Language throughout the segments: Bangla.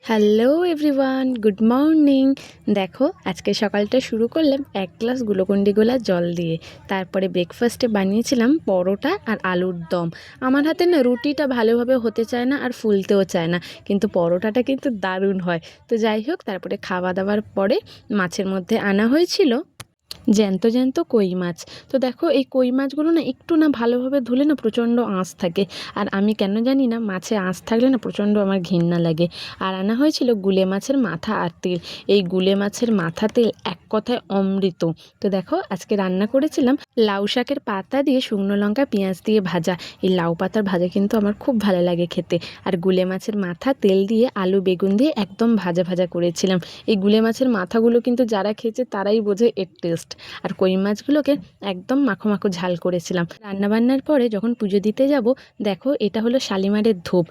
Hello everyone, good morning. দেখো আজকে সকালটা শুরু করলাম এক গ্লাস গ্লুকন্ডি গোলা জল দিয়ে। তারপরে ব্রেকফাস্টে বানিয়েছিলাম পরোটা আর আলুর দম। আমার হাতে না রুটিটা ভালোভাবে হতে চায় না আর ফুলতেও চায় না, কিন্তু পরোটাটা কিন্তু দারুণ হয়। তো যাই হোক, তারপরে খাওয়া দাওয়ার পরে মাছের মধ্যে আনা হয়েছিল জ্যান্ত জ্যান্ত কই মাছ। তো দেখো এই কই মাছগুলো না একটু না ভালোভাবে ধুলে না প্রচণ্ড আঁশ থাকে, আর আমি কেন জানি না মাছে আঁশ থাকলে না প্রচণ্ড আমার ঘৃণা লাগে। আর আনা হয়েছিল গুলে মাছের মাথা আর তেল। এই গুলে মাছের মাথা তেল এক কথায় অমৃত। তো দেখো আজকে রান্না করেছিলাম লাউ শাকের পাতা দিয়ে শুকনো লঙ্কা পেঁয়াজ দিয়ে ভাজা। এই লাউ পাতার ভাজা কিন্তু আমার খুব ভালো লাগে খেতে। আর গুলে মাছের মাথা তেল দিয়ে আলু বেগুন দিয়ে একদম ভাজা ভাজা করেছিলাম। এই গুলে মাছের মাথাগুলো কিন্তু যারা খেয়েছে তারাই বোঝে এর টেস্ট। আর কই মাছগুলোকে একদম মাখো মাখো ঝাল করেছিলাম। রান্নাবান্নার পরে যখন পুজো দিতে যাব, দেখো এটা হলো শালিমারের ধূপ।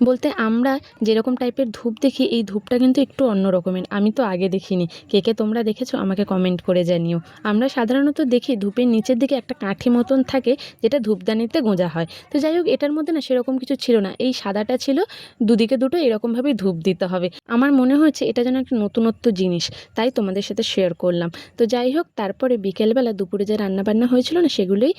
বলতে আমরা যেরকম টাইপের ধূপ দেখি, এই ধূপটা কিন্তু একটু অন্য রকমের। আমি তো আগে দেখিনি, কে কে তোমরা দেখেছো আমাকে কমেন্ট করে জানিও। আমরা সাধারণত দেখি ধূপের নিচের দিকে একটা কাঠি মতন থাকে, যেটা ধূপদানিতে গোঁজা হয়। তো যাই হোক, এটার মধ্যে না সেরকম কিছু ছিল না, এই সাদাটা ছিল। দুদিকে দুটো এরকমভাবেই ধূপ দিতে হবে। আমার মনে হয়েছে এটা যেন একটা নতুনত্ব জিনিস, তাই তোমাদের সাথে শেয়ার করলাম। তো যাই হোক, তারপরে বিকেলবেলা দুপুরে যে রান্নাবান্না হয়েছিল না, সেগুলোই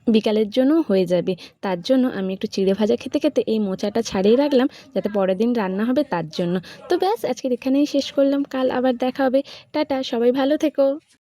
বিকালের জন্য হয়ে যাবে। তার জন্য আমি একটু চিড়ে ভাজা খেতে খেতে এই মোচাটা ছাড়িয়ে রাখলাম, যাতে পরের দিন রান্না হবে তার জন্য। তো ব্যাস, আজকের এখানেই শেষ করলাম। কাল আবার দেখা হবে। টাটা, সবাই ভালো থেকো।